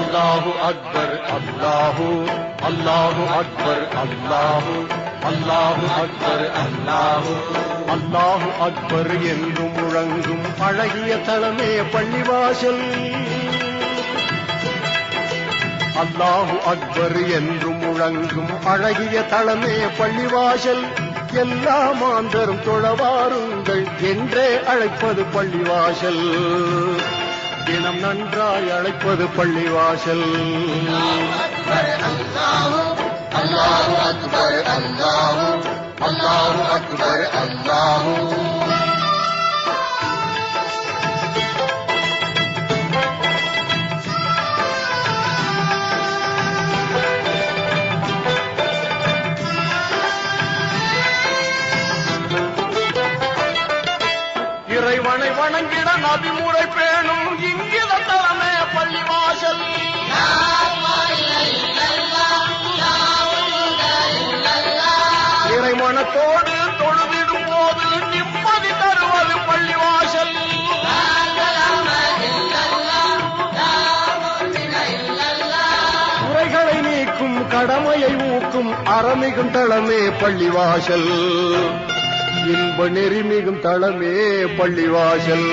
அல்லாஹு அக்பர் அல்லாஹு அல்லாஹு அக்பர் அல்லாஹு அல்லாஹு அக்பர் அல்லாஹு அல்லாஹு அக்பர் என்று முழங்கும் அழகிய தலமே பள்ளிவாசல். அல்லாஹு அக்பர் என்று முழங்கும் அழகிய தலமே பள்ளிவாசல். எல்லா மாந்தரும் தொழவாருங்கள் என்றே அழைப்பது பள்ளிவாசல். தினம் நன்றாய் அழைப்பது பள்ளிவாசல். அல்லாஹு அக்பர் அல்லாஹு அல்லாஹு அக்பர் அல்லாஹு. இறைவனை வணங்கிட நபிமுறை பேணும் இங்கித தலமே பள்ளிவாசல். இறைமனத்தோடு தொழுதிடும் போது நிம்மதி தருவது பள்ளிவாசல். குறைகளை நீக்கும் கடமையை ஊக்கும் அறமிகும் தளமே பள்ளிவாசல். இன்ப நெறிமிகும் தளமே பள்ளிவாசல்.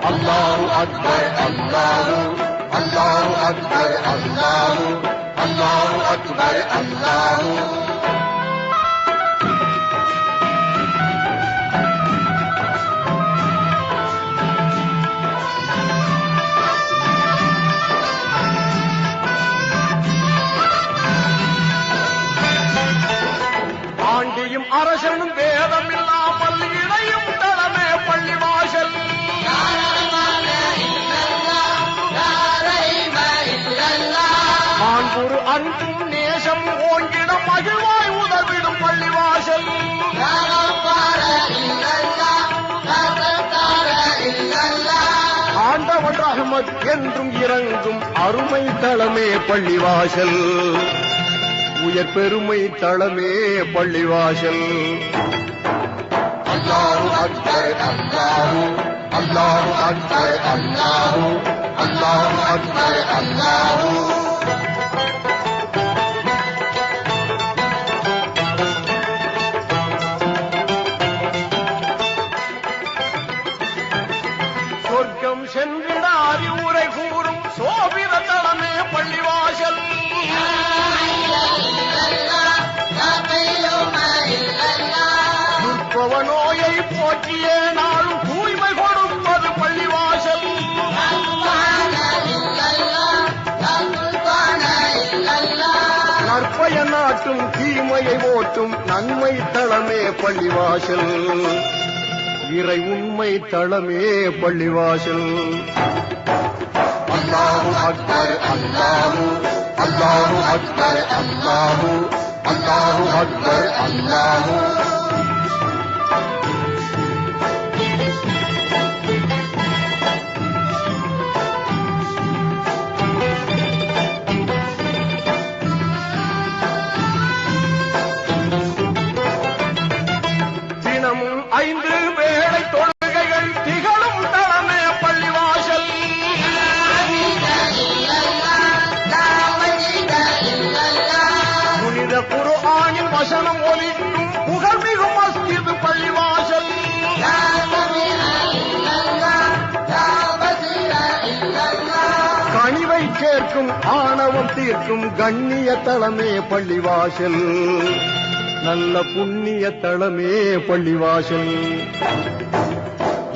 அல்லாஹு அக்பர் அல்லாஹு அல்லாஹு அக்பர் அல்லாஹு அல்லாஹு அக்பர் அல்லாஹு. ஆண்டியும் அரசனும் வேதம் இல்லாமல் இணையும் தளமே பள்ளிவாசல். ஆண்புரு அன்பும் நேசம் ஓங்கிட மகிழ்வாய் உதவிடும் பள்ளிவாசல். ஆண்டவன் ரஹ்மத் என்றும் இறங்கும் அருமை தளமே பள்ளிவாசல். உயர் பெருமை தளமே பள்ளிவாசல். அல்லாஹு அக்பர் அல்லாஹு அல்லாஹு அக்பர் அல்லாஹு அல்லாஹு அக்பர் அல்லாஹு. சொர்க்கம் சென்றிட அறிவுரை கூறும் சோபித தளமே பள்ளிவாசல். நோயை போற்றிய நாளும் தூய்மை கொடுப்பது பள்ளிவாசல். நற்பய நாட்டும் தீமையை ஓட்டும் நன்மை தளமே பள்ளிவாசல். இறை உண்மை தளமே பள்ளிவாசல். அல்லாஹு அக்பர் அல்லாஹு அல்லாஹு அக்பர் அல்லாஹு அல்லாஹு அக்பர் அல்லாஹு. தினமும் 5 வேளை தொழுகைகள் திகழும் தளமே பள்ளிவாசல். புனித குர்ஆனின் வசனம் ஒலிக்கும் புகழ்மிகு மஸ்ஜித் பள்ளிவாசல். கனிவை சேர்க்கும் ஆணவம் தீர்க்கும் கண்ணிய தளமே பள்ளிவாசல். நல்ல புண்ணிய தளமே பள்ளிவாசல்.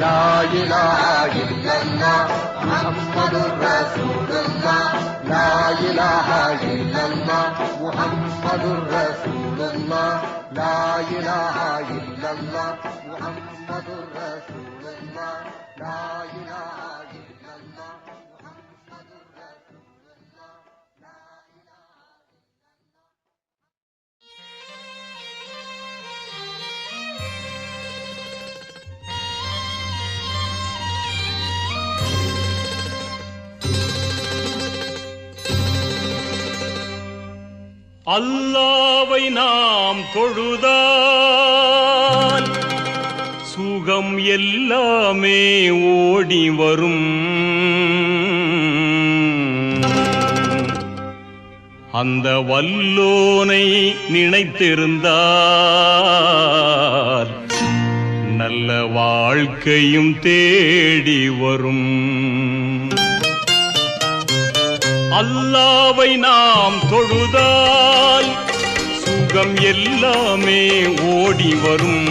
லா இலாஹ இல்லல்லாஹ் முஹம்மதுர் ரசூலுல்லாஹ் லா இலாஹ இல்லல்லாஹ் முஹம்மதுர் ரசூலுல்லாஹ் லா இலாஹ இல்லல்லாஹ் முஹம்மதுர் ரசூலுல்லாஹ் லா இலாஹ இல்லல்லாஹ் முஹம்மதுர் ரசூலுல்லாஹ் லா இலாஹ. அல்லாவை நாம் தொழுதால் சுகம் எல்லாமே ஓடி வரும். அந்த வல்லோனை நினைத்திருந்தால் நல்ல வாழ்க்கையும் தேடி வரும். அல்லாவை நாம் தொழுதால் சுகம் எல்லாமே ஓடி வரும்.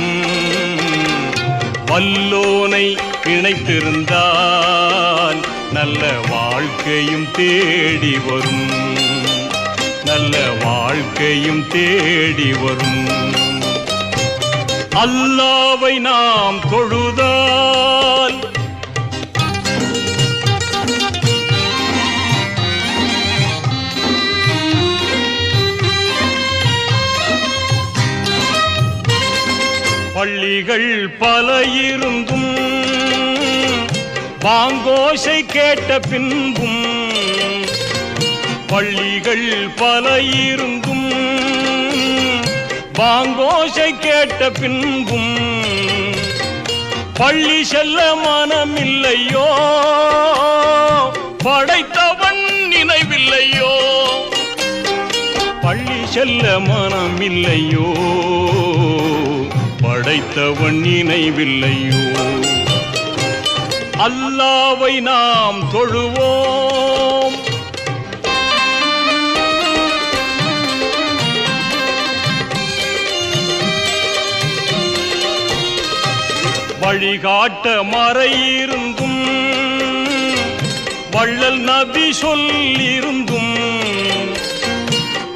வல்லோனை இணைத்திருந்தால் நல்ல வாழ்க்கையும் தேடி வரும். நல்ல வாழ்க்கையும் தேடி வரும். அல்லாவை நாம் தொழுதால் பள்ளிகள் பல இருந்தும் பாங்கோசை கேட்ட பின்பும், பள்ளிகள் பல இருந்தும் பாங்கோசை கேட்ட பின்பும், பள்ளி செல்ல மனமில்லையோ படைத்தவன் நினைவில்லையோ. பள்ளி செல்ல மனமில்லையோ படைத்தவன் நினைவில்லையோ. அல்லாவை நாம் தொழுவோம். வழிகாட்ட மறையிருந்தும் வள்ளல் நபி சொல்லிருந்தும்,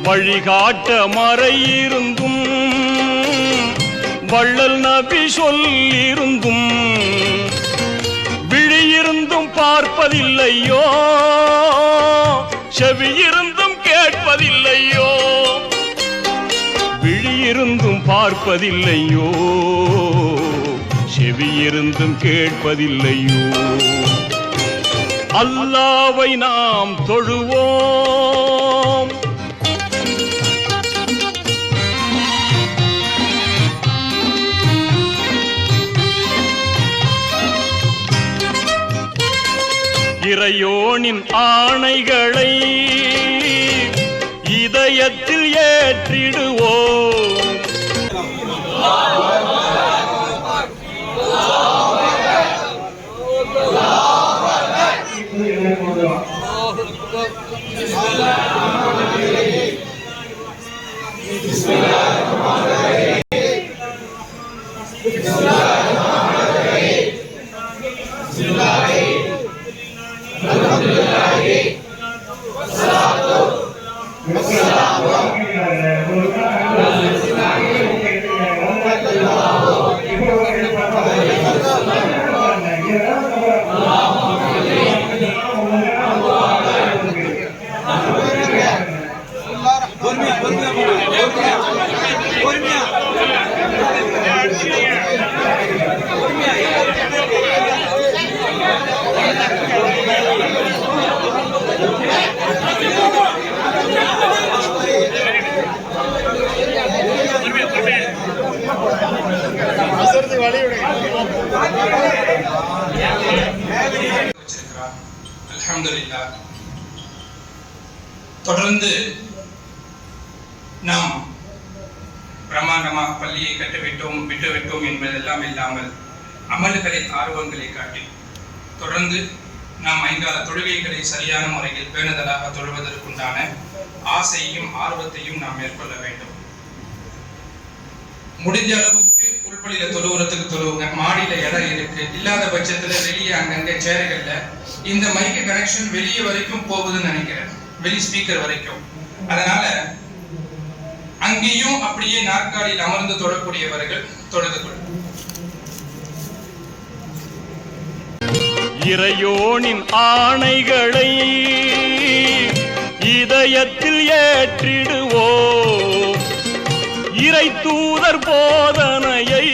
வழிகாட்ட மறையிருந்தும் வள்ளல் நபி சொல்லிருந்தும், விழியிருந்தும் பார்ப்பதில்லையோ செவியிருந்தும் கேட்பதில்லையோ. விழியிருந்தும் பார்ப்பதில்லையோ செவியிருந்தும் கேட்பதில்லையோ. அல்லாவை நாம் தொழுவோம். இறையோனின் ஆணைகளை இதயத்தில் ஏற்றிடுவோம். அல்ஹம்துலில்லாஹ். தொடர்ந்து நாம் பிரமாண்டமாக பள்ளியை கட்டுவிட்டோம் விட்டுவிட்டோம் என்பதெல்லாம் இல்லாமல் அமல்களின் ஆர்வங்களை காட்டி தொடர்ந்து நாம் ஐங்கால தொழுகைகளை சரியான முறையில் பேணுதலாக தொழுவதற்குண்டான ஆசையையும் ஆர்வத்தையும் நாம் மேற்கொள்ள வேண்டும். முடிஞ்ச அளவுக்கு உள்பள்ளியில தொழுவுறதுக்கு தொழுவுங்க. மாடியில இடம் இருக்கு, இல்லாத பட்சத்துல வெளியே அங்கங்க சேர்கள்ல இந்த மைக்கு கனெக்ஷன் வெளியே வரைக்கும் போகுதுன்னு நினைக்கிறேன், வெளி ஸ்பீக்கர் வரைக்கும். அதனால அங்கேயும் அப்படியே நாற்காலியில் அமர்ந்து தொழக்கூடியவர்கள் தொழுது கொள்ளும். இறையோனின் ஆணைகளை இதயத்தில் ஏற்றிடுவோம். இறை தூதர் போதனையை